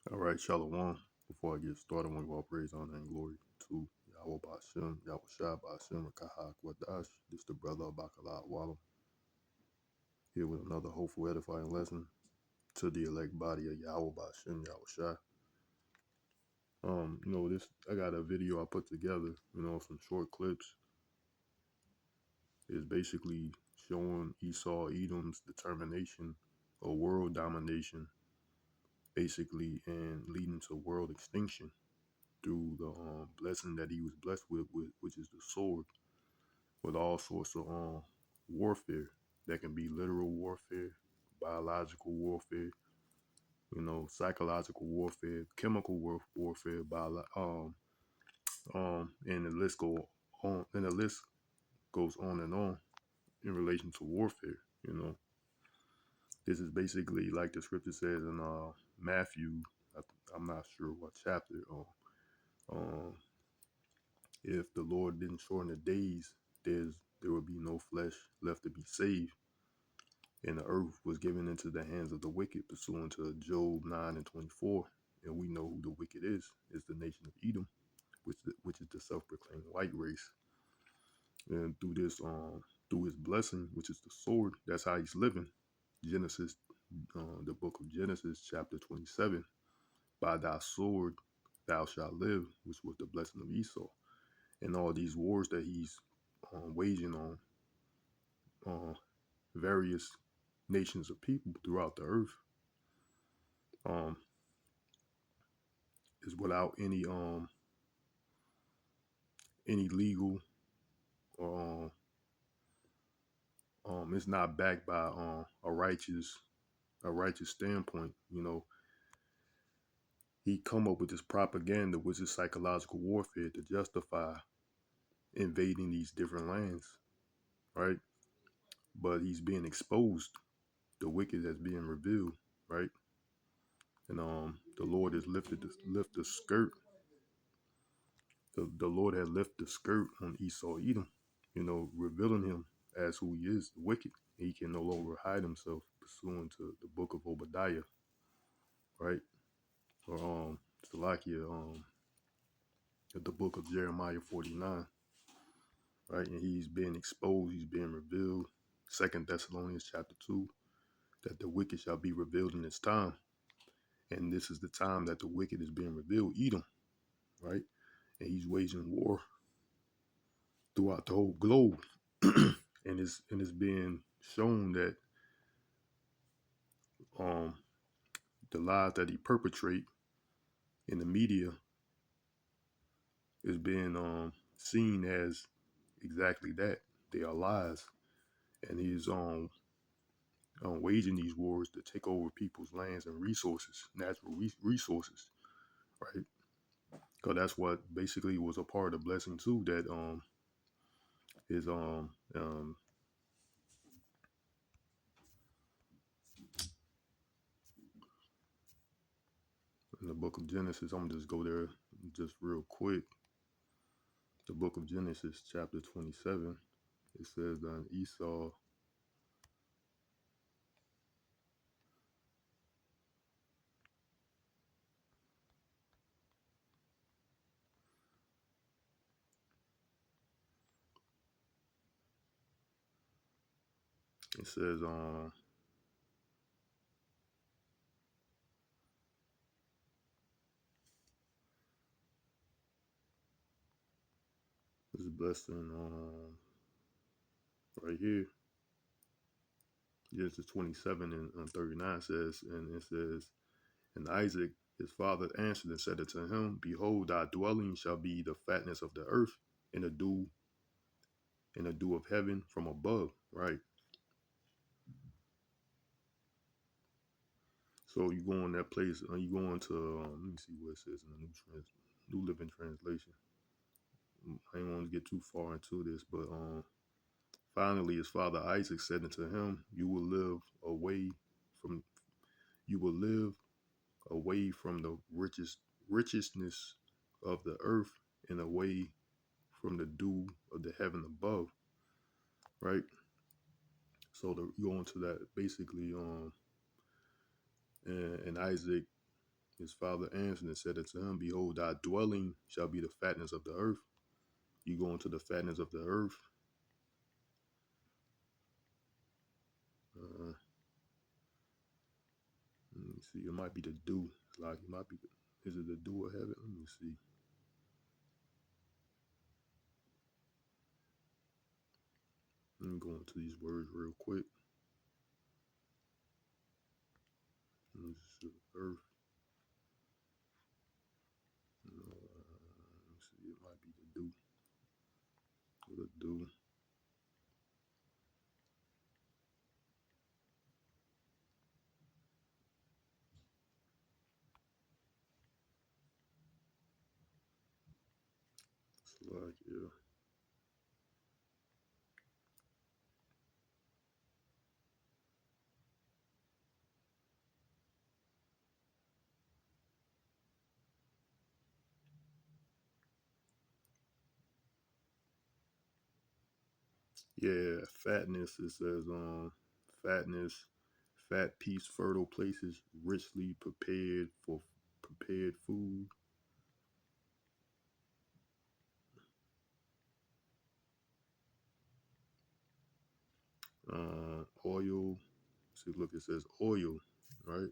All right, Shalom. Before I get started, I want to give all praise, honor, and glory to Yahawah, bahasham, Rawchaa Qadash. This the brother of Yahawah, here with another hopeful, edifying lesson to the elect body of Yahawah, bahasham, Rawchaa. This I got a video I put together. Some short clips. Is basically showing Esau, Edom's determination of world domination, basically, and leading to world extinction through the blessing that he was blessed with, which is the sword, with all sorts of warfare. That can be literal warfare, biological warfare, psychological warfare, chemical warfare, and the list goes on and on in relation to warfare. This is basically like the scripture says in Matthew. I'm not sure what chapter. Um, if the Lord didn't shorten the days, there would be no flesh left to be saved, and the earth was given into the hands of the wicked, pursuant to Job 9:24. And we know who the wicked is. It's the nation of Edom, which is the self-proclaimed white race. And through his blessing, which is the sword, that's how he's living. Genesis, the book of Genesis, chapter 27. By thy sword thou shalt live, which was the blessing of Esau. And all these wars that he's waging on various nations of people throughout the earth, is without any legal, or it's not backed by a righteous standpoint. He come up with this propaganda, which is psychological warfare, to justify invading these different lands, right? But he's being exposed. The wicked that's being revealed, right? And the Lord has lift the skirt. The Lord had lifted the skirt on Esau, Edom, revealing him as who he is, the wicked. He can no longer hide himself, pursuant to the book of Obadiah, right? Or Salakia, the book of Jeremiah 49, right? And he's being exposed, he's being revealed. 2 Thessalonians chapter 2, that the wicked shall be revealed in this time. And this is the time that the wicked is being revealed, Edom, right? And he's waging war throughout the whole globe. and it's being shown that the lies that he perpetrate in the media is being seen as exactly that. They are lies. And he's waging these wars to take over people's lands and resources, natural resources, right? Because that's what basically was a part of the blessing too, that is in the book of Genesis. I'm gonna just go there just real quick. The book of Genesis, chapter 27. It says that Esau, it says this blessing right here. Genesis 27 and 39 says, and it says, and Isaac his father answered and said unto him, behold, thy dwelling shall be the fatness of the earth, and the dew of heaven from above, right? So you go in that place, you go into let me see what it says in the New Living Translation. I don't want to get too far into this, but finally his father Isaac said unto him, you will live away from the richestness of the earth, and away from the dew of the heaven above, right? So you go into that basically, and Isaac His father answered and said unto him, Behold, thy dwelling shall be the fatness of the earth. You go into the fatness of the earth. Uh, Let me see. It might be the dew. Like it might be. Is it the dew of heaven? Let me see. Let me go into these words real quick. Let me see. Earth. Let me see. It might be the dew. The dew. It's like yeah. Yeah, fatness. It says fatness, fat peace, fertile places, richly prepared for prepared food. Oil. See, look, it says oil, right?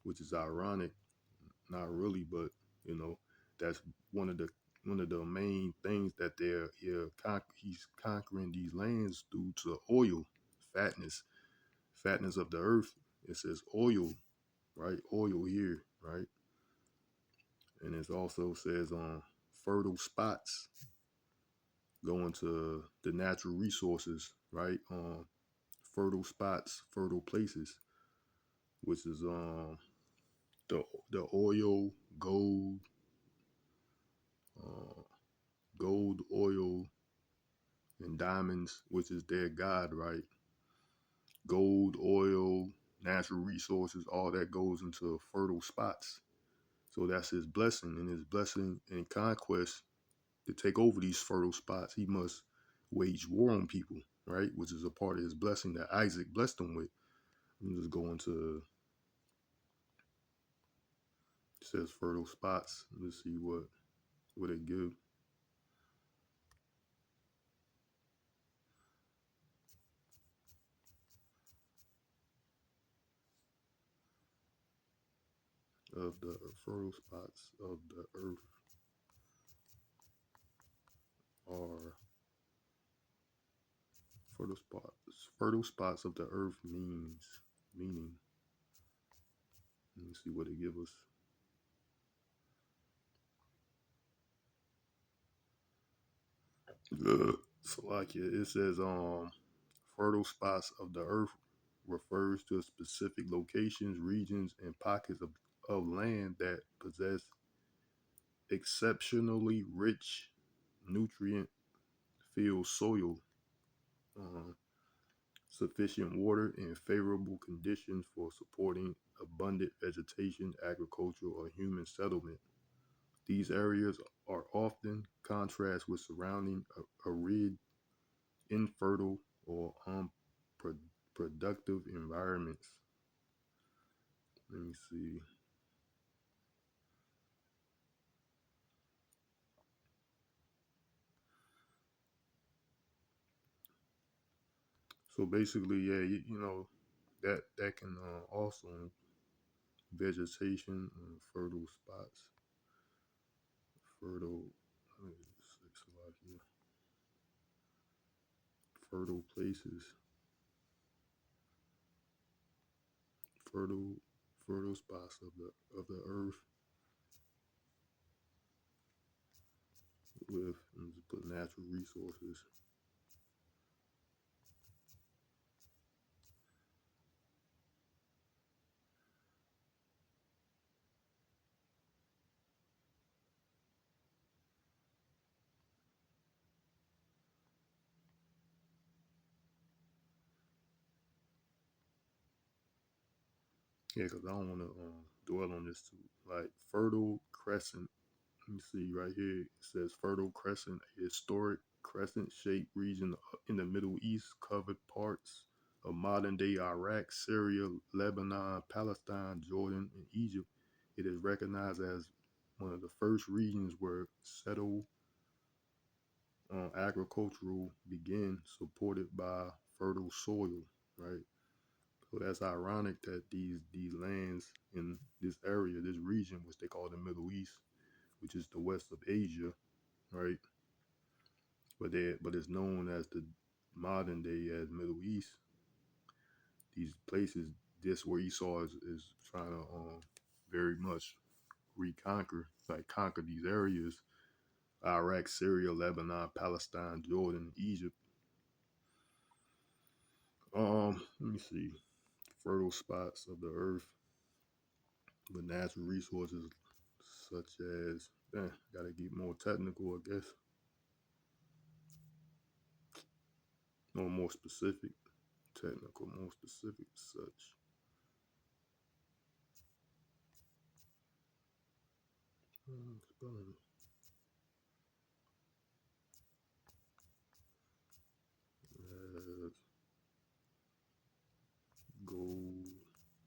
Which is ironic. Not really, but you know, that's one of the one of the main things that he's conquering these lands due to oil, fatness, fatness of the earth. It says oil, right? Oil here, right? And it also says on fertile spots going to the natural resources, right? Fertile spots, fertile places, which is the oil, gold, uh, gold, oil, and diamonds, which is their god, right? Gold, oil, natural resources, all that goes into fertile spots. So that's his blessing, and his blessing and conquest to take over these fertile spots. He must wage war on people, right? Which is a part of his blessing that Isaac blessed him with. I'm just going to it says fertile spots. Let's see what it give of the fertile spots of the earth are fertile spots. Fertile spots of the earth meaning. Let me see what it give us. So like it says fertile spots of the earth refers to specific locations, regions, and pockets of land that possess exceptionally rich nutrient filled soil, uh, sufficient water, and favorable conditions for supporting abundant vegetation, agriculture, or human settlement. These areas are often contrast with surrounding arid, infertile, or unproductive environments. Let me see. So basically, yeah, you know that can also vegetation, fertile spots, fertile. Like here, fertile places, fertile fertile spots of the earth with and just put natural resources. Yeah, because I don't want to dwell on this too. Like fertile crescent. Let me see right here. It says fertile crescent, a historic crescent-shaped region in the Middle East, covered parts of modern-day Iraq, Syria, Lebanon, Palestine, Jordan, and Egypt. It is recognized as one of the first regions where settled agricultural began, supported by fertile soil, right? So that's ironic that these lands in this area, this region, which they call the Middle East, which is the west of Asia, right? But it's known as the modern day as Middle East. These places, this where Esau is trying to very much reconquer, like conquer these areas: Iraq, Syria, Lebanon, Palestine, Jordan, Egypt. Let me see. Fertile spots of the earth with natural resources such as, gotta get more technical, I guess, or more specific. Technical, more specific, such. Spelling as gold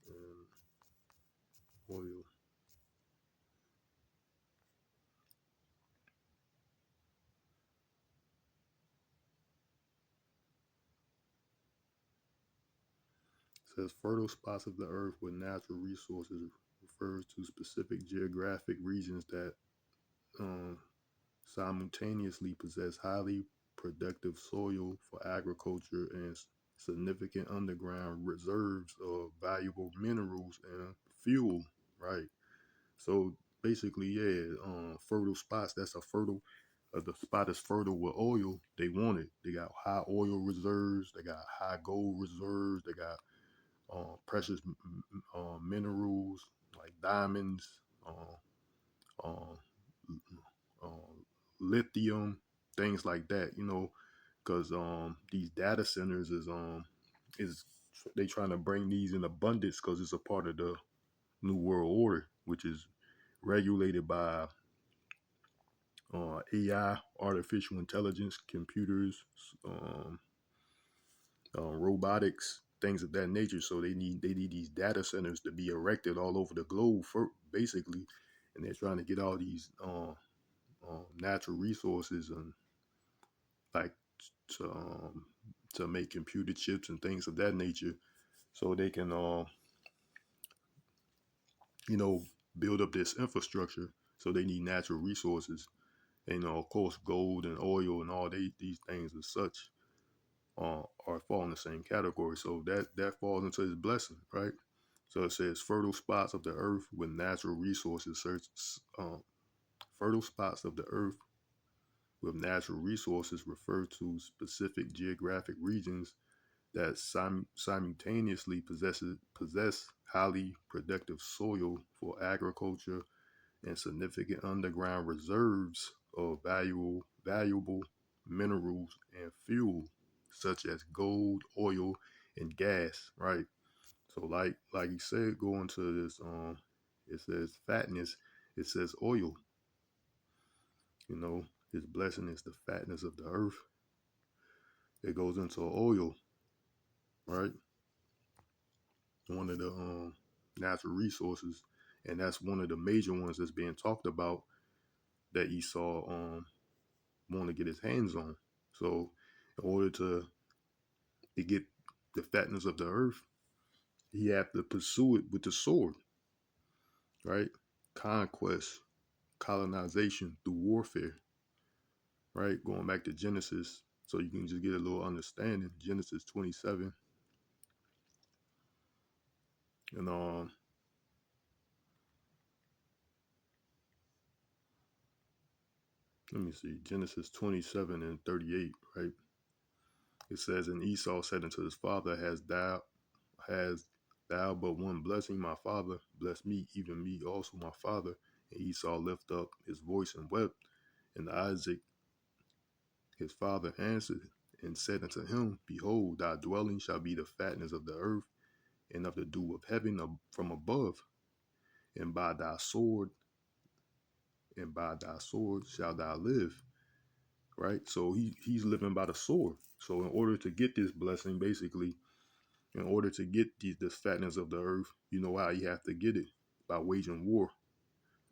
and oil. It says fertile spots of the earth with natural resources refers to specific geographic regions that um, simultaneously possess highly productive soil for agriculture and significant underground reserves of valuable minerals and fuel, right? So basically, yeah, fertile spots. That's a fertile. The spot is fertile with oil. They want it. They got high oil reserves. They got high gold reserves. They got precious minerals like diamonds, uh, lithium, things like that. Because these data centers is they trying to bring these in abundance because it's a part of the new world order, which is regulated by AI, artificial intelligence, computers, um, robotics, things of that nature. So they need these data centers to be erected all over the globe, for basically, and they're trying to get all these natural resources and like to um, to make computer chips and things of that nature, so they can you know build up this infrastructure. So they need natural resources, and of course gold and oil and all these things as such are fall in the same category. So that falls into his blessing, right? So it says fertile spots of the earth with natural resources. Fertile spots of the earth with natural resources refer to specific geographic regions that simultaneously possess highly productive soil for agriculture and significant underground reserves of valuable minerals and fuel, such as gold, oil, and gas. Right. So, like you said, going to this, it says fatness. It says oil. His blessing is the fatness of the earth. It goes into oil, right? One of the natural resources, and that's one of the major ones that's being talked about that Esau want to get his hands on. So, in order to get the fatness of the earth, he have to pursue it with the sword, right? Conquest, colonization through warfare, right? Going back to Genesis, so you can just get a little understanding. Genesis 27, and let me see, Genesis 27 and 38, right? It says, and Esau said unto his father, has thou but one blessing? My father, bless me, even me also my father. And Esau lifted up his voice and wept. And Isaac his father answered and said unto him, behold, thy dwelling shall be the fatness of the earth and of the dew of heaven from above. And by thy sword, shalt thou live. Right? So he's living by the sword. So in order to get this blessing, basically, in order to get this fatness of the earth, you know how you have to get it. by waging war,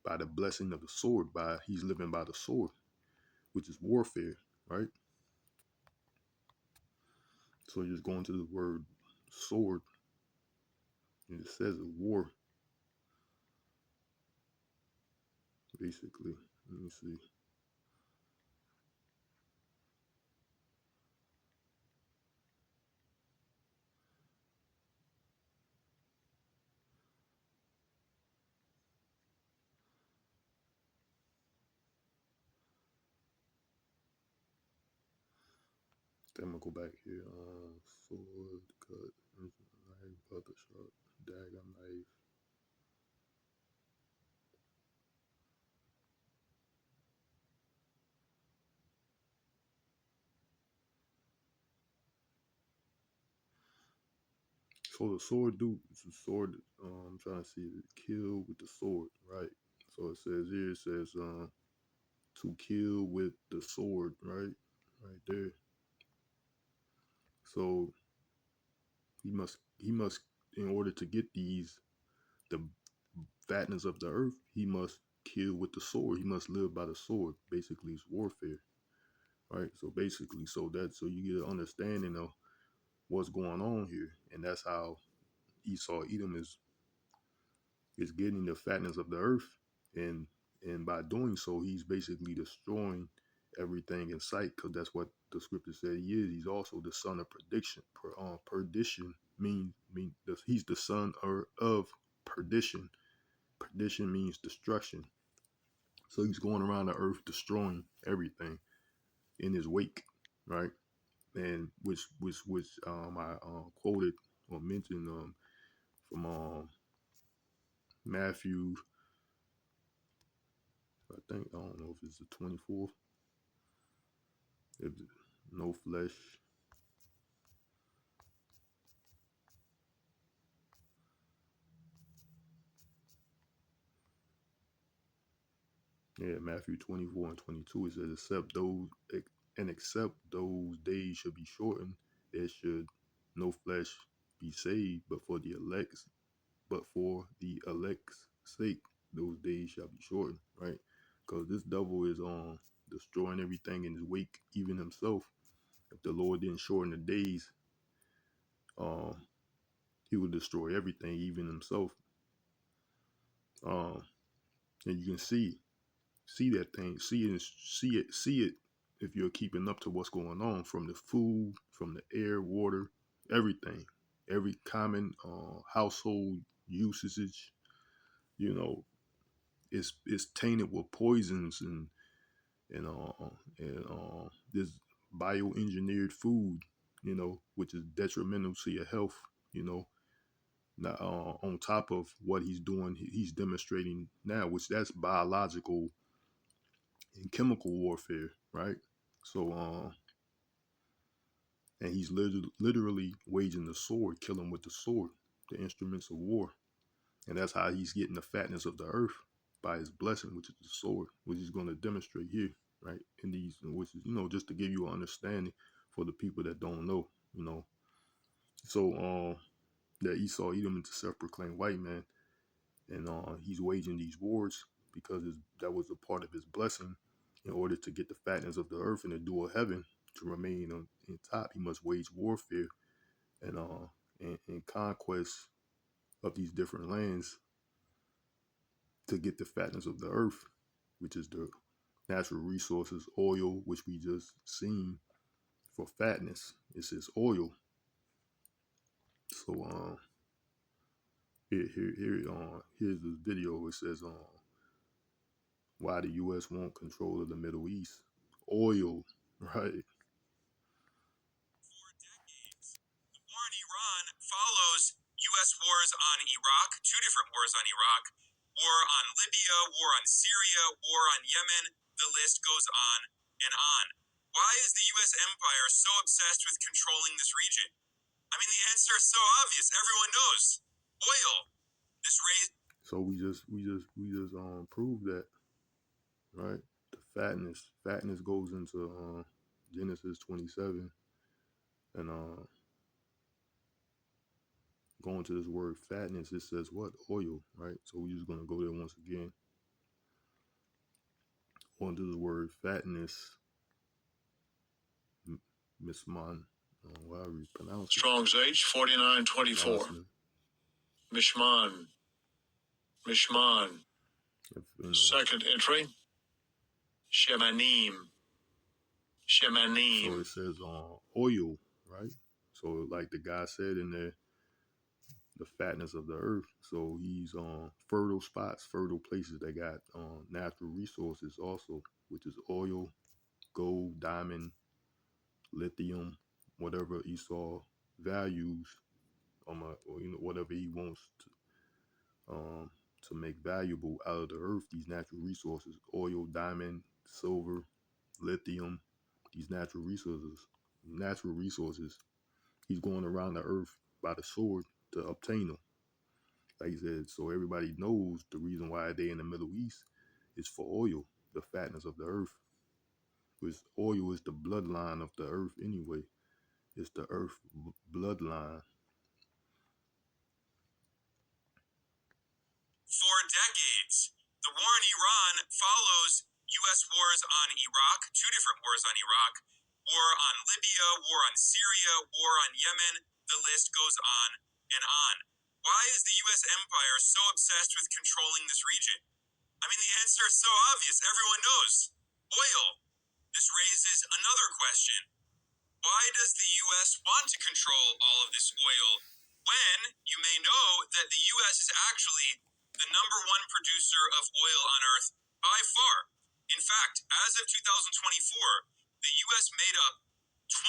by the blessing of the sword, by he's living by the sword, which is warfare, right? So you're just going to the word sword, and it says a war, basically. Let me see. Then I'm gonna go back here. Sword, cut, knife, other sharp, dagger, knife. So the sword, dude, it's a sword. I'm trying to see it. Kill with the sword, right? So it says here. It says to kill with the sword, right? Right there. So he must in order to get the fatness of the earth, he must kill with the sword. He must live by the sword. Basically, it's warfare, right? So basically, so you get an understanding of what's going on here, and that's how Esau Edom is getting the fatness of the earth, and by doing so, he's basically destroying everything in sight, because that's what the scripture said he is. He's also the son of perdition. Perdition mean he's the son of perdition. Perdition means destruction. So he's going around the earth destroying everything in his wake, right? And which I quoted or mentioned from Matthew, I think, I don't know if it's the 24th. If no flesh. Yeah, Matthew 24 and 22, it says, except those days should be shortened, there should no flesh be saved, but for the elect's sake, those days shall be shortened, right? Because this devil is destroying everything in his wake, even himself. If the Lord didn't shorten the days, um, he would destroy everything, even himself. Um, and you can see that thing, see it if you're keeping up to what's going on, from the food, from the air, water, everything, every common household usage, you know, it's tainted with poisons and this bioengineered food, which is detrimental to your health, you know. Now, on top of what he's doing, he's demonstrating now, which that's biological and chemical warfare, right? So, and he's literally waging the sword, killing with the sword, the instruments of war. And that's how he's getting the fatness of the earth, by his blessing, which is the sword, which he's going to demonstrate here, right? In these, which is, just to give you an understanding for the people that don't know. So, that Esau Edom is a self-proclaimed white man, and he's waging these wars because that was a part of his blessing. In order to get the fatness of the earth and the dew of heaven to remain in top, he must wage warfare and conquest of these different lands to get the fatness of the earth, which is the natural resources, oil, which we just seen for fatness. It's his oil. So here's this video. It says why the U.S. won't control of the Middle East. Oil, right? The war in Iran follows U.S. wars on Iraq, two different wars on Iraq, war on Libya, war on Syria, war on Yemen. The list goes on and on. Why is the U.S. empire so obsessed with controlling this region? I mean, the answer is so obvious. Everyone knows. Oil. This raised. So we just proved that, right? The fatness goes into Genesis 27, and going to this word fatness, it says what? Oil, right? So we're just going to go there once again. On to the word fatness, Mishman, however you pronounce it. Strong's H 4924. Mishman. Mishman. Second entry. Shemanim. Shemanim. So it says oil, right? So like the guy said in there, the fatness of the earth. So he's on fertile spots, fertile places that got natural resources also, which is oil, gold, diamond, lithium, whatever Esau values, or whatever he wants to make valuable out of the earth. These natural resources: oil, diamond, silver, lithium. These natural resources. He's going around the earth by the sword to obtain them. Like he said, so everybody knows the reason why they in the Middle East is for oil, the fatness of the earth. Which oil is the bloodline of the earth anyway. It's the earth bloodline. For decades, the war in Iran follows U.S. wars on Iraq, two different wars on Iraq, war on Libya, war on Syria, war on Yemen. The list goes on and on. Why is the U.S. empire so obsessed with controlling this region? I mean, the answer is so obvious. Everyone knows. Oil. This raises another question. Why does the U.S. want to control all of this oil when you may know that the U.S. is actually the number one producer of oil on Earth by far? In fact, as of 2024, the U.S. made up 22%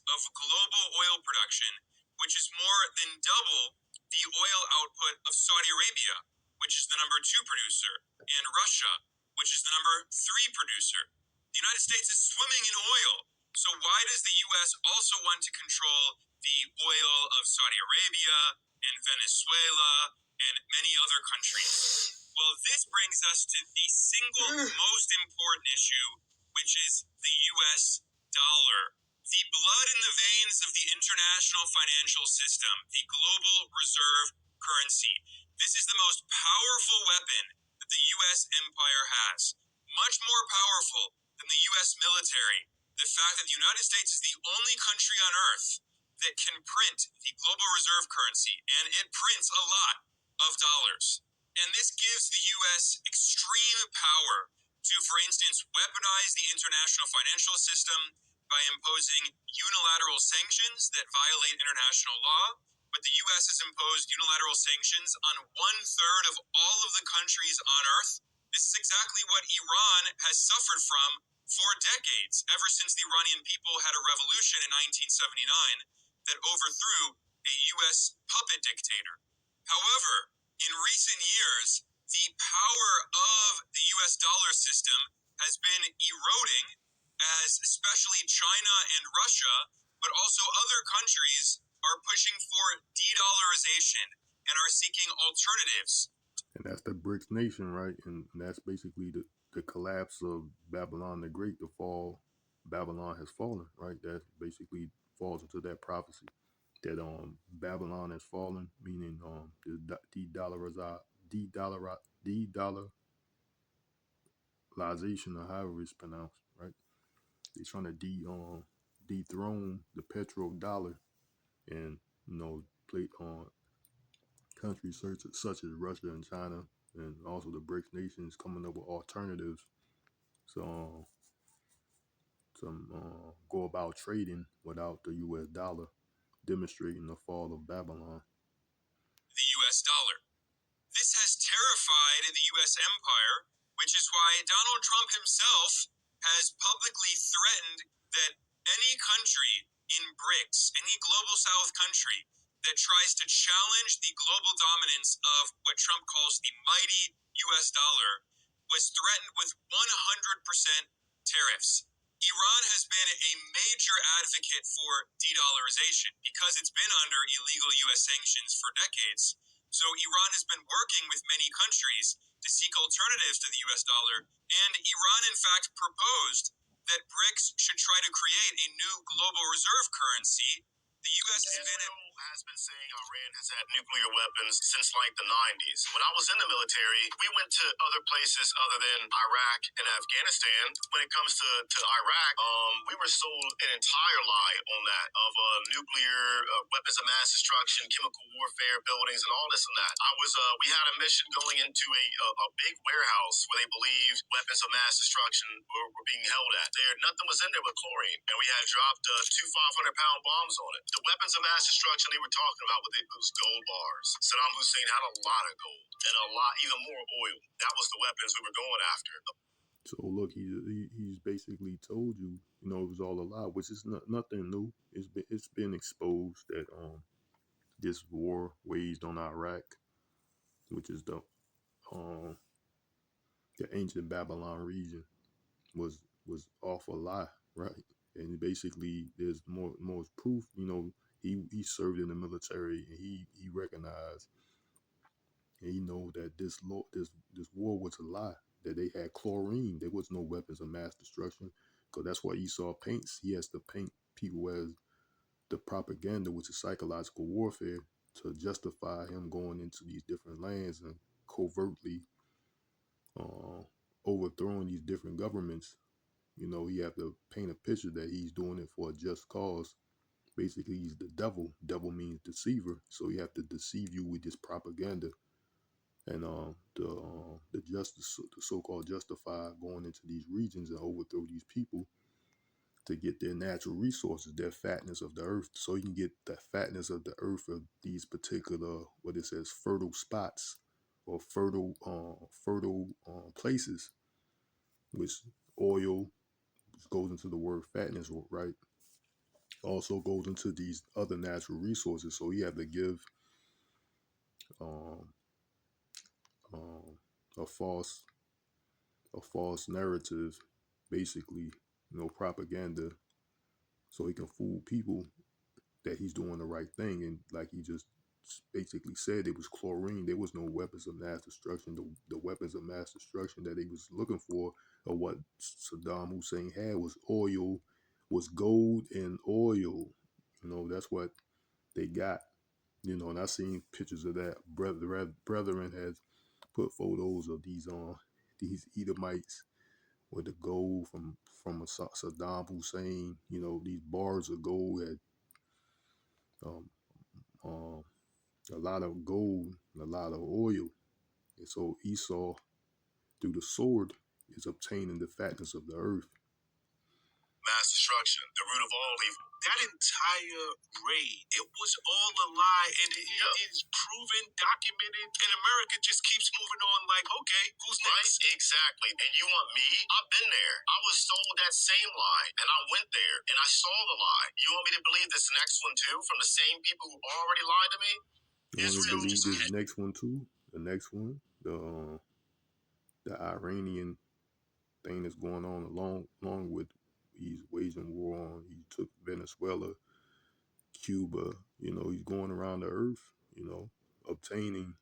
of global oil production, which is more than double the oil output of Saudi Arabia, which is the number 2 producer, and Russia, which is the number 3 producer. The United States is swimming in oil. So why does the U.S. also want to control the oil of Saudi Arabia and Venezuela and many other countries? Well, this brings us to the single most important issue, which is the U.S. dollar. The blood in the veins of the international financial system, the global reserve currency. This is the most powerful weapon that the U.S. empire has. Much more powerful than the U.S. military. The fact that the United States is the only country on Earth that can print the global reserve currency, and it prints a lot of dollars. And this gives the U.S. extreme power to, for instance, weaponize the international financial system by imposing unilateral sanctions that violate international law. But the U.S. has imposed unilateral sanctions on 1/3 of all of the countries on Earth. This is exactly what Iran has suffered from for decades, ever since the Iranian people had a revolution in 1979 that overthrew a U.S. puppet dictator. However, in recent years, the power of the U.S. dollar system has been eroding as especially China and Russia, but also other countries are pushing for de-dollarization and are seeking alternatives. And that's the BRICS nation, right? And that's basically the collapse of Babylon the Great, the fall. Babylon has fallen, right? That basically falls into that prophecy that Babylon has fallen, meaning the de-dollarization, or however it's pronounced, right? They're trying to dethrone the petrodollar, and play on countries such as Russia and China, and also the BRICS nations coming up with alternatives to go about trading without the U.S. dollar, demonstrating the fall of Babylon. The U.S. dollar. This has terrified the U.S. empire, which is why Donald Trump himself has publicly threatened that any country in BRICS, any global south country that tries to challenge the global dominance of what Trump calls the mighty U.S. dollar was threatened with 100% tariffs. Iran has been a major advocate for de-dollarization because it's been under illegal U.S. sanctions for decades. So Iran has been working with many countries to seek alternatives to the U.S. dollar, and Iran in fact proposed that BRICS should try to create a new global reserve currency The U.S. has been saying Iran has had nuclear weapons since like the 90s. When I was in the military, we went to other places other than Iraq and Afghanistan. When it comes to Iraq, we were sold an entire lie on that of nuclear weapons of mass destruction, chemical warfare, buildings, and all this and that. We had a mission going into a big warehouse where they believed weapons of mass destruction were being held at. Nothing was in there but chlorine, and we had dropped two 500-pound bombs on it. The weapons of mass destruction they were talking about with it was gold bars. Saddam Hussein had a lot of gold and a lot, even more oil. That was the weapons we were going after. So look, he's basically told you, it was all a lie, which is nothing new. It's been exposed that this war waged on Iraq, which is the ancient Babylon region, was off a lie, right? And basically, there's more proof. He served in the military, and he recognized, and he know that this war was a lie. That they had chlorine. There was no weapons of mass destruction, because that's why Esau paints. He has to paint people as the propaganda, which is psychological warfare, to justify him going into these different lands and covertly overthrowing these different governments. He have to paint a picture that he's doing it for a just cause. Basically, he's the devil. Devil means deceiver, so he have to deceive you with this propaganda. And the so-called justify going into these regions and overthrow these people to get their natural resources, their fatness of the earth, so you can get the fatness of the earth of these particular, what it says, fertile spots or fertile places, which oil, which goes into the word fatness, right? Also goes into these other natural resources. So you have to give um, um, a false narrative, basically, propaganda, so he can fool people that he's doing the right thing. And like he just basically said, it was chlorine. There was no weapons of mass destruction. The weapons of mass destruction that he was looking for, or what Saddam Hussein had, was oil, was gold and oil. That's what they got. And I seen pictures of that. Brethren has put photos of these Edomites with the gold from Saddam Hussein. These bars of gold had um, um, a lot of gold, and a lot of oil. And so Esau, through the sword, is obtaining the fatness of the earth. Mass destruction, the root of all evil. That entire raid, it was all a lie, and it is proven, documented, and America just keeps moving on like, okay, who's next? Right? Exactly. And you want me? I've been there. I was told that same lie, and I went there, and I saw the lie. You want me to believe this next one too, from the same people who already lied to me? You want to believe this next one too? The next one, the Iranian thing that's going on along with he's waging war on. He took Venezuela, Cuba. He's going around the earth. Obtaining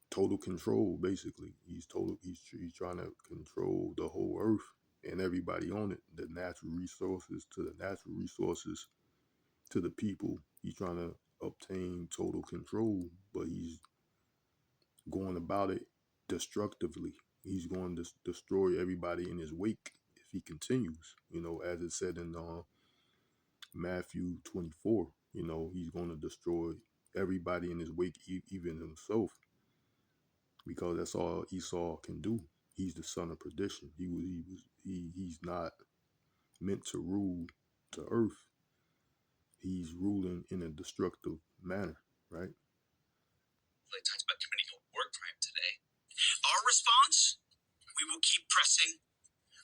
total control. Basically, he's trying to control the whole earth and everybody on it. The natural resources to the people. He's trying to obtain total control, but he's going about it destructively. He's going to destroy everybody in his wake if he continues. As it said in Matthew 24. He's going to destroy everybody in his wake, even himself, because that's all Esau can do. He's the son of perdition. He's not meant to rule the earth. He's ruling in a destructive manner, right? Really talks about committing a war crime today. Our response: we will keep pressing,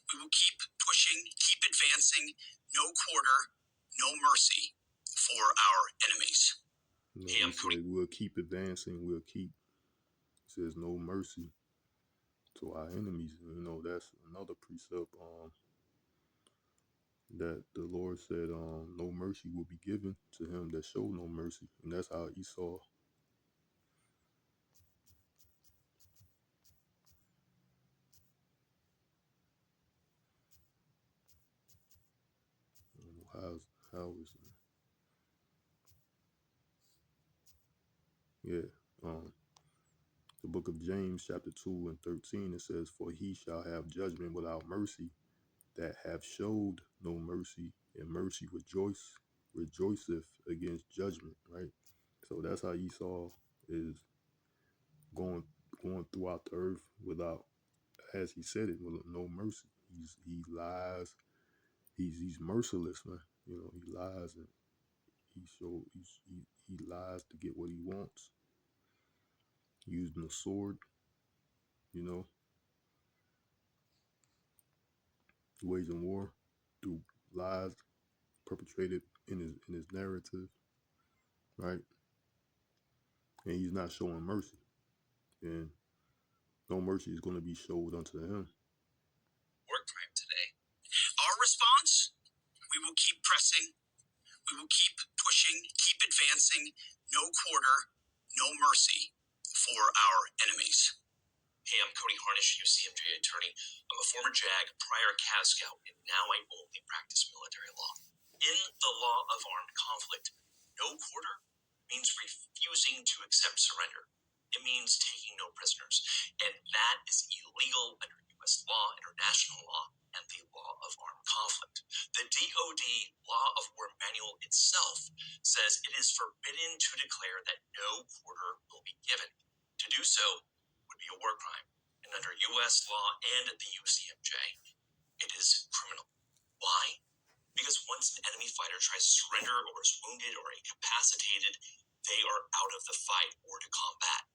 we will keep pushing, keep advancing. No quarter, no mercy for our enemies. He said, we'll keep advancing. Says no mercy to our enemies. That's another precept that the Lord said, no mercy will be given to him that show no mercy. And that's how Esau. How is it? Yeah. The book of James, chapter 2 and 13, it says, "For he shall have judgment without mercy, that have showed no mercy, and mercy rejoiceth against judgment," right? So that's how Esau is going going throughout the earth without, as he said it, with no mercy. He lies. He's merciless, man. You know, he lies and he lies to get what he wants, using the sword. You know, waging war through lies perpetrated in his narrative, right? And he's not showing mercy, and no mercy is going to be showed unto him. Work crime today. Our response? We will keep pressing. We will keep pushing, keep advancing. No quarter, no mercy for our enemies. Hey, I'm Cody Harnish, UCMJ attorney. I'm a former JAG, prior Cav Scout, and now I boldly practice military law. In the law of armed conflict, no quarter means refusing to accept surrender. It means taking no prisoners. And that is illegal under U.S. law, international law, and the law of armed conflict. The DoD Law of War Manual itself says it is forbidden to declare that no quarter will be given. To do so would be a war crime. And under U.S. law and the UCMJ, it is criminal. Why? Because once an enemy fighter tries to surrender or is wounded or incapacitated, they are out of the fight or to combat.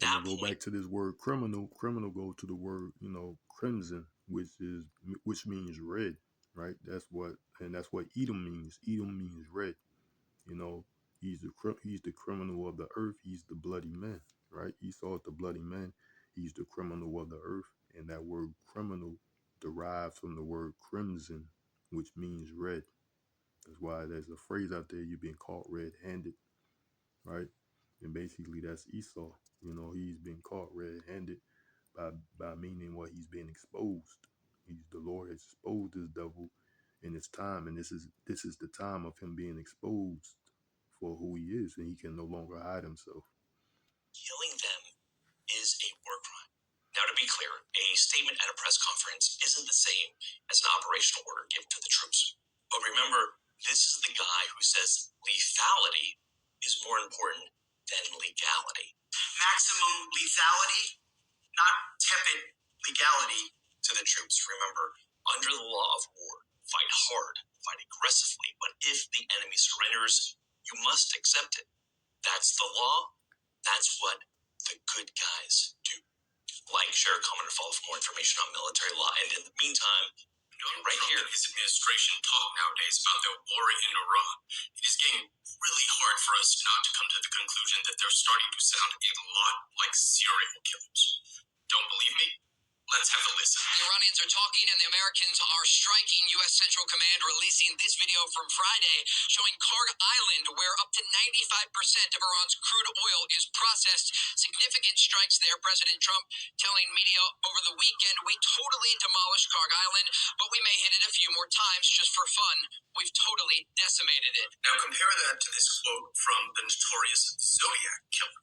And to go back to this word criminal, criminal go to the word, you know, crimson, which means red, right? That's what Edom means. Edom means red. You know, he's the criminal of the earth. He's the bloody man, right? Esau is the bloody man. He's the criminal of the earth, and that word criminal derives from the word crimson, which means red. That's why there's a phrase out there: "You've been caught red-handed," right? And basically, that's Esau. You know, he's been caught red-handed by meaning what he's been exposed. The Lord has exposed this devil in his time, and this is the time of him being exposed for who he is, and he can no longer hide himself. Killing them is a war crime. Now, to be clear, a statement at a press conference isn't the same as an operational order given to the troops. But remember, this is the guy who says lethality is more important than legality. Maximum lethality, not tepid legality. To the troops, remember, under the law of war, fight hard, fight aggressively, but if the enemy surrenders, you must accept it. That's the law. That's what the good guys do. Like, share, comment, or follow for more information on military law. And in the meantime, right here, his administration talk nowadays about the war in Iran. It is getting really hard for us not to come to the conclusion that they're starting to sound a lot like serial killers. Don't believe me? Let's have a listen. The Iranians are talking and the Americans are striking. U.S. Central Command releasing this video from Friday showing Karg Island, where up to 95% of Iran's crude oil is processed. Significant strikes there. President Trump telling media over the weekend, "We totally demolished Karg Island, but we may hit it a few more times just for fun. We've totally decimated it." Now compare that to this quote from the notorious Zodiac killer.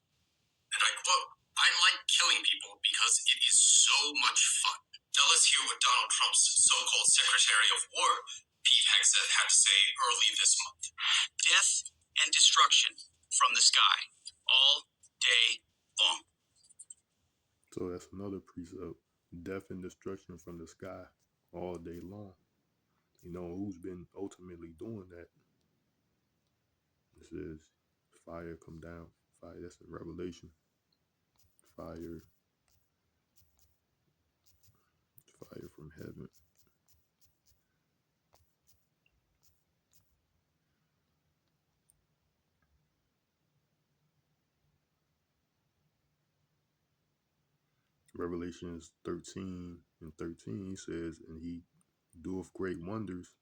And I quote, "I like killing people because it is so much fun." Now let's hear what Donald Trump's so-called Secretary of War, Pete Hegseth, had to say early this month. "Death and destruction from the sky, all day long." So that's another precept: death and destruction from the sky, all day long. You know who's been ultimately doing that? It says, "Fire come down." Fire. That's in Revelation. Fire from heaven. Revelations 13 and 13 says, "And he doeth great wonders,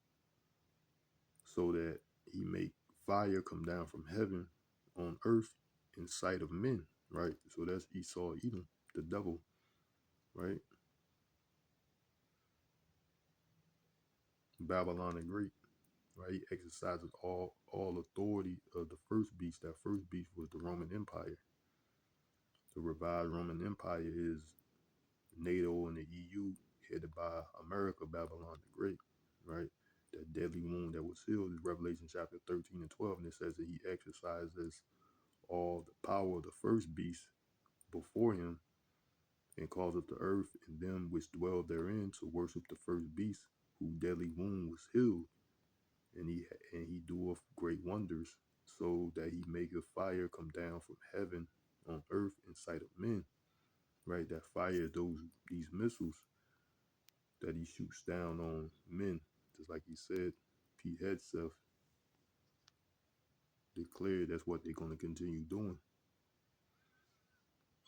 so that he make fire come down from heaven on earth in sight of men," right? So that's Esau, Edom, the devil, right? Babylon the Great. right? He exercises all authority of the first beast. That first beast was the Roman Empire. The revived Roman Empire is NATO and the EU, headed by America, Babylon the Great, right? That deadly wound that was healed is Revelation chapter 13 and 12, and it says that he exercises all the power of the first beast before him and causeth the earth and them which dwell therein to worship the first beast, whose deadly wound was healed, and he doeth great wonders, so that he maketh fire come down from heaven on earth in sight of men. Right, that fire, these missiles that he shoots down on men, just like he said, Pete Hegseth declared that's what they're going to continue doing.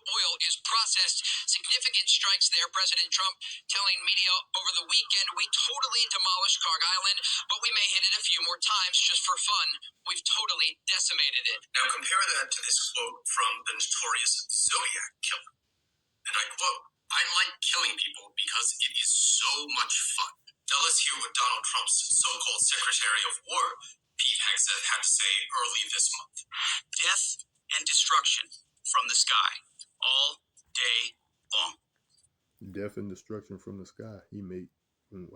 Oil is processed. Significant strikes there. President Trump telling media over the weekend, we totally demolished Carg Island, but we may hit it a few more times just for fun. We've totally decimated it. Now compare that to this quote from the notorious Zodiac killer. And I quote, I like killing people because it is so much fun. Now let's hear what Donald Trump's so-called Secretary of War, Pete Hegseth, had to say early this month. Death and destruction from the sky, all day long. Death and destruction from the sky. He made,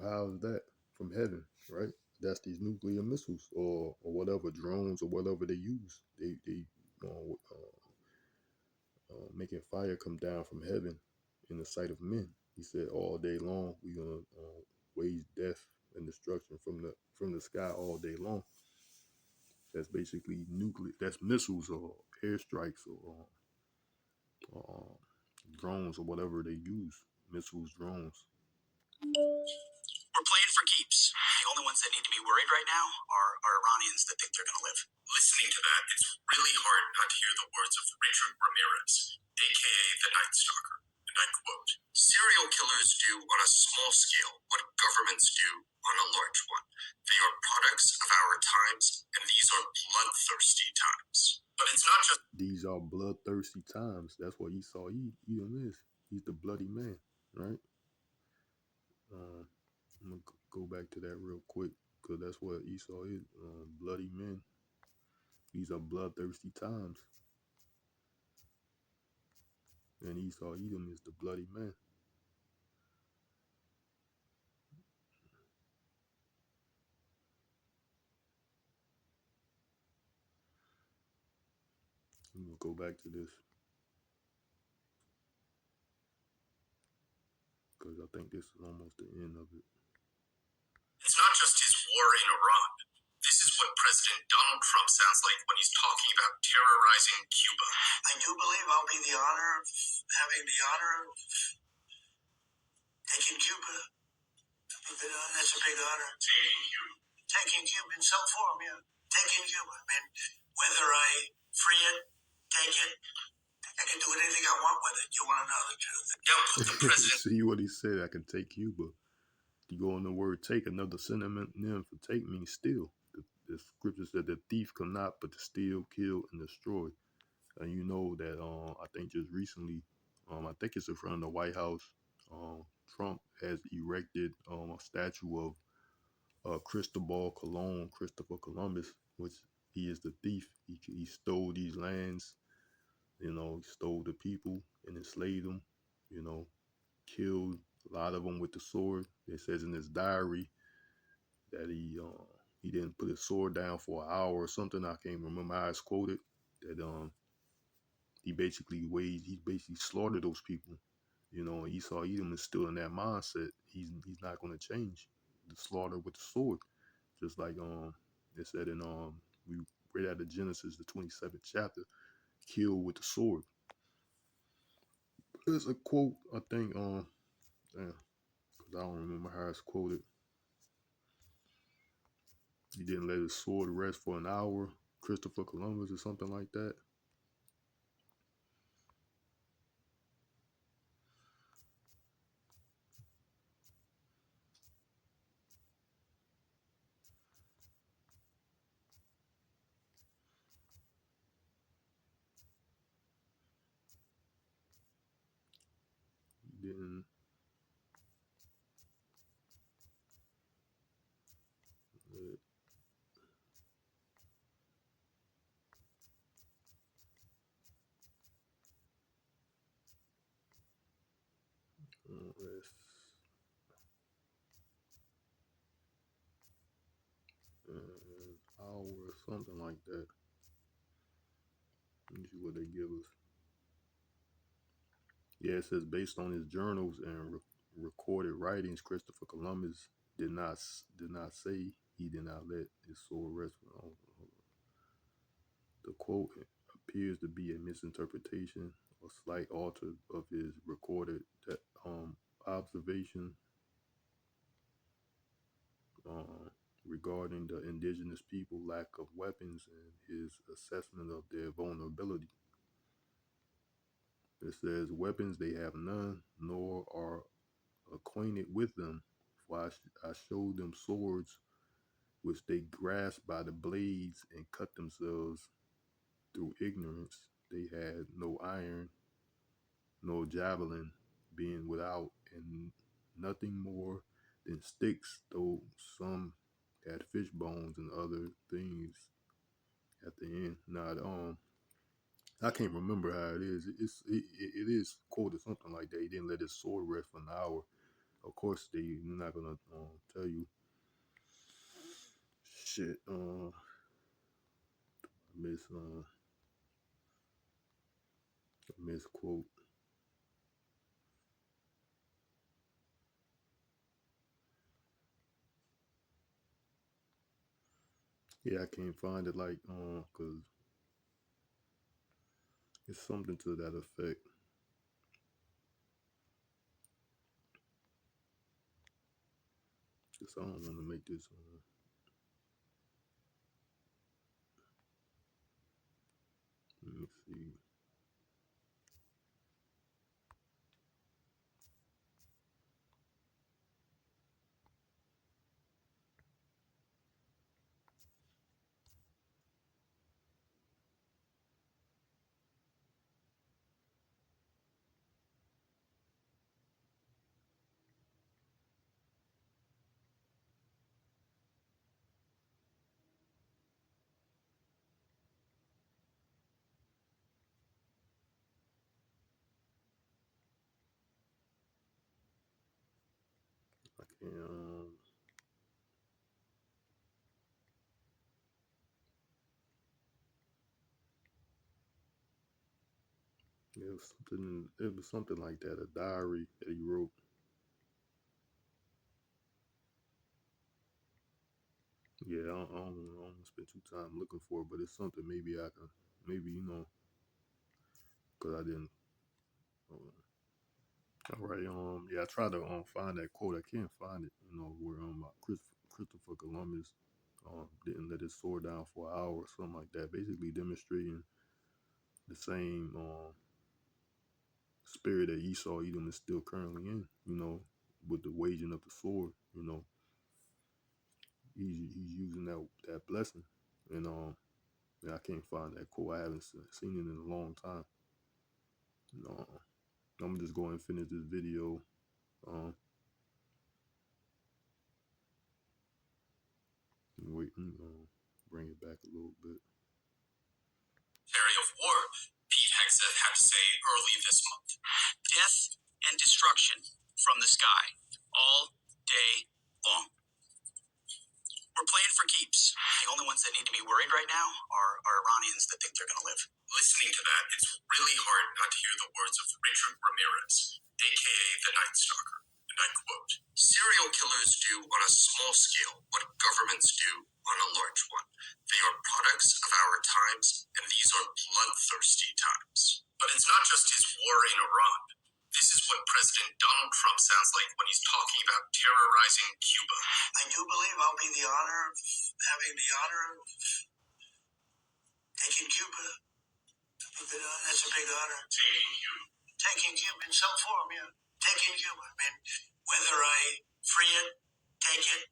how is that? From heaven, right? That's these nuclear missiles or whatever, drones or whatever they use. They making fire come down from heaven in the sight of men. He said all day long we're gonna wage death and destruction from the sky all day long. That's basically nuclear. That's missiles or airstrikes or drones or whatever they use. Missiles, drones. We're playing for keeps. The only ones that need to be worried right now are Iranians that think they're going to live. Listening to that, it's really hard not to hear the words of Richard Ramirez, aka the Night Stalker. And I quote, serial killers do on a small scale what governments do on a large one. They are products of our times, and these are bloodthirsty times. But it's not just... These are bloodthirsty times. That's what Edom is. He's the bloody man, right? I'm going to go back to that real quick because that's what Esau is. Bloody men. These are bloodthirsty times. And Esau, Edom is the bloody man. I'm going to go back to this because I think this is almost the end of it. It's not just his war in Iran. This is what President Donald Trump sounds like when he's talking about terrorizing Cuba. I do believe I'll be having the honor of taking Cuba. That's a big honor. Taking Cuba in some form, yeah. Taking Cuba. I mean, whether I free it, take it, I can do anything I want with it. You want to know the truth? Don't put the president... See what he said, I can take Cuba. You go on the word take, another synonym for take means steal. The scripture said the thief come not but to steal, kill, and destroy. And you know that I think just recently, I think it's in front of the White House, Trump has erected a statue of Christopher Columbus, which he is the thief. He stole these lands, he stole the people and enslaved them, killed a lot of them with the sword. It says in his diary that he didn't put his sword down for an hour or something. I can't remember how it's quoted. That he basically slaughtered those people. And Esau Edom is still in that mindset. He's not going to change the slaughter with the sword. Just like it said in we read out of Genesis, the 27th chapter, kill with the sword. There's a quote, I think, because I don't remember how it's quoted. He didn't let his sword rest for an hour. Christopher Columbus or something like that. He didn't. It's, hour or something like that. Let me see what they give us. Yeah, it says based on his journals and recorded writings, Christopher Columbus did not say he did not let his sword rest. The quote appears to be a misinterpretation or slight alter of his recorded observation regarding the indigenous people lack of weapons and his assessment of their vulnerability. It says weapons they have none, nor are acquainted with them. For I showed them swords which they grasped by the blades and cut themselves through ignorance. They had no iron, no javelin, being without, and nothing more than sticks, though some had fish bones and other things at the end. Now, I can't remember how it is. It is quoted something like that. He didn't let his sword rest for an hour. Of course, they're not gonna tell you shit. Misquote. Yeah, I can't find it like cause it's something to that effect. Cause I don't want to make this. Let me see. I can't. It was something. It was something like that. A diary that he wrote. Yeah, I don't want to spend too time looking for it, but it's something maybe I can. Maybe cause I didn't. All right. Yeah, I tried to find that quote. I can't find it. Where Christopher Columbus didn't let his sword down for an hour or something like that. Basically demonstrating the same spirit that Esau Edom is still currently in. With the waging of the sword. He's using that blessing, and yeah, I can't find that quote. I haven't seen it in a long time. I'm just going to finish this video. Wait, bring it back a little bit. Secretary of War, Pete Hegseth, had to say early this month. Death and destruction from the sky, all day long. We're playing for keeps. The only ones that need to be worried right now are Iranians that think they're going to live. Listening to that, it's really hard not to hear the words of Richard Ramirez, aka the Night Stalker. And I quote, "Serial killers do on a small scale what governments do on a large one. They are products of our times, and these are bloodthirsty times." But it's not just his war in Iran. This is what President Donald Trump sounds like when he's talking about terrorizing Cuba. I do believe I'll be having the honor of taking Cuba. That's a big honor. Taking Cuba in some form, yeah. Taking Cuba. I mean, whether I free it, take it,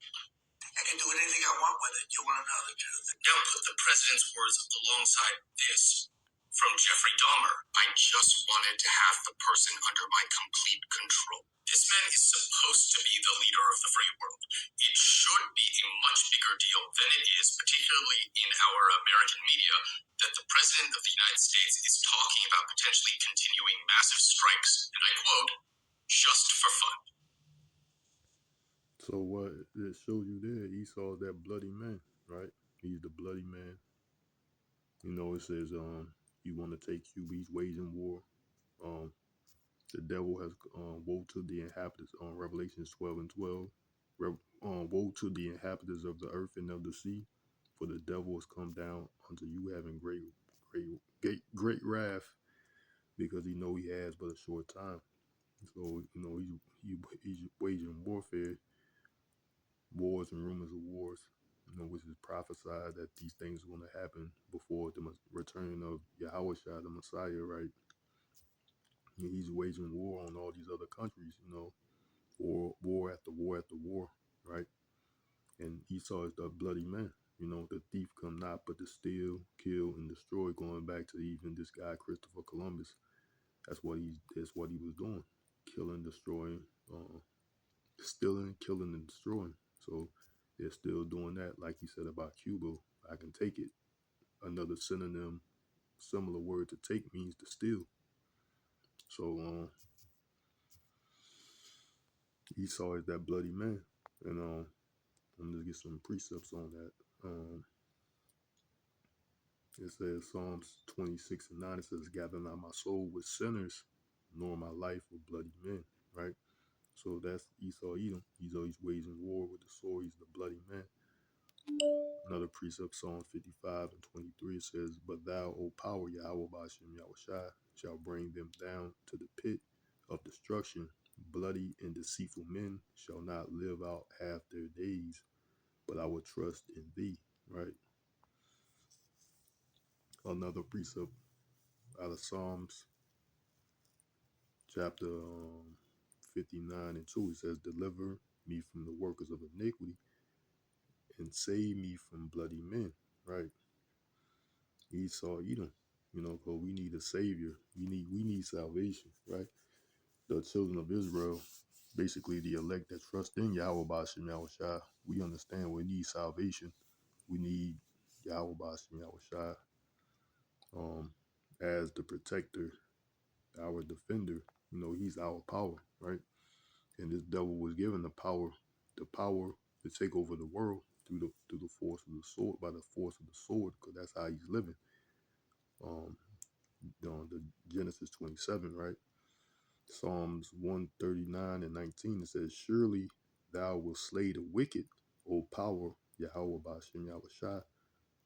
I can do anything I want with it. You want to know the truth? Now put the president's words alongside this. From Jeffrey Dahmer, I just wanted to have the person under my complete control. This man is supposed to be the leader of the free world. It should be a much bigger deal than it is, particularly in our American media, that the president of the United States is talking about potentially continuing massive strikes. And I quote, just for fun. So what it shows you there, Esau is that bloody man, right? He's the bloody man. You know, it says, you want to take Cuba, he's waging war. Um, the devil has, woe to the inhabitants, on Revelations 12 and 12. Woe to the inhabitants of the earth and of the sea, for the devil has come down unto you having great wrath, because he know he has but a short time. So, you know, he's waging warfare, wars and rumors of wars, you know, which is prophesied that these things are going to happen before the return of Yahawahshi, the Messiah, right? And he's waging war on all these other countries, you know, war after war after war, right? And Esau is the bloody man. You know, the thief come not but to steal, kill, and destroy. Going back to even this guy Christopher Columbus, that's what he was doing, killing, destroying, stealing, killing, and destroying. So they're still doing that, like he said about Cuba. I can take it. Another synonym, similar word to take means to steal. So Esau is that bloody man, and I'm gonna get some precepts on that. It says Psalms 26 and 9. It says, "Gather not my soul with sinners, nor my life with bloody men." Right. So that's Esau Edom. He's always waging war with the sword. He's the bloody man. Another precept, Psalm 55 and 23, it says, "But thou, O power, Yahawah, bahasham, Yahawashi, shall bring them down to the pit of destruction. Bloody and deceitful men shall not live out half their days, but I will trust in thee." Right. Another precept out of Psalms chapter 59 and 2, it says, "Deliver me from the workers of iniquity and save me from bloody men." Right. Esau, Edom, you know, because we need a savior. We need salvation, right? The children of Israel, basically the elect that trust in Yahweh bahasham Yahawashi, we understand we need salvation. We need Yahweh bahasham Yahawashi as the protector, our defender. You know, he's our power, right? And this devil was given the power to take over the world through the force of the sword, by the force of the sword, because that's how he's living. On the Genesis 27, right? Psalms 139 and 19, it says, "Surely thou wilt slay the wicked, O power, Yahawah bahasham Yahawashi.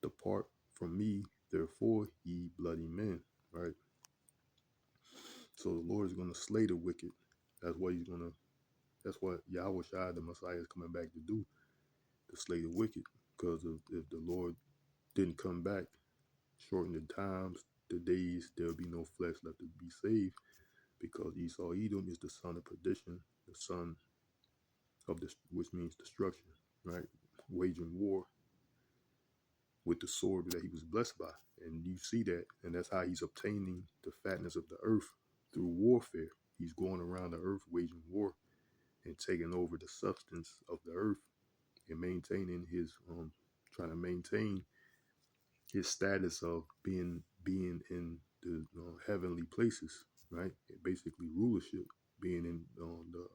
Depart from me, therefore, ye bloody men." Right? So the Lord is going to slay the wicked. That's what Yahawahshi, the Messiah, is coming back to do, to slay the wicked. Because if the Lord didn't come back, shorten the times, the days, there'll be no flesh left to be saved. Because Esau Edom is the son of perdition, the son of this, which means destruction, right? Waging war with the sword that he was blessed by. And you see that, and that's how he's obtaining the fatness of the earth, through warfare. He's going around the earth waging war and taking over the substance of the earth and maintaining his trying to maintain his status of being in the heavenly places, right? And basically rulership, being in the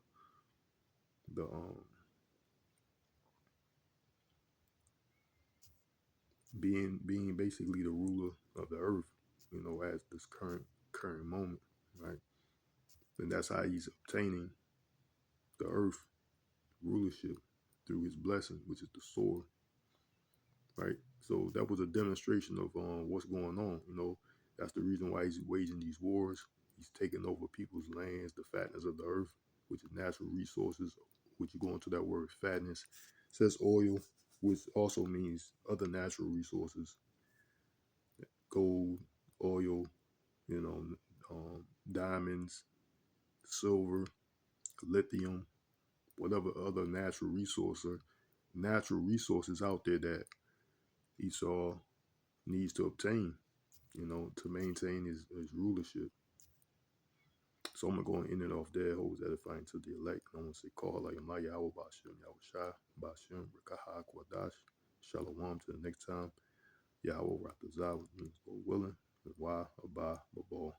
being basically the ruler of the earth, you know, at this current moment, right? And that's how he's obtaining the earth rulership, through his blessing, which is the sword, right? So that was a demonstration of what's going on. You know, that's the reason why he's waging these wars. He's taking over people's lands, the fatness of the earth, which is natural resources, which you go into that word fatness. It says oil, which also means other natural resources, gold, oil, you know, diamonds, silver, lithium, whatever other natural resources out there that Esau needs to obtain, you know, to maintain his rulership. So I'm going to end it off there. Holds edifying to the elect. I want to say, call like Yahawah bahasham Yahawashi, bahasham Rawchaa Qadash. Shalom to the next time. Yahawah Rawchaa, which means Lord willing. And why abba babal.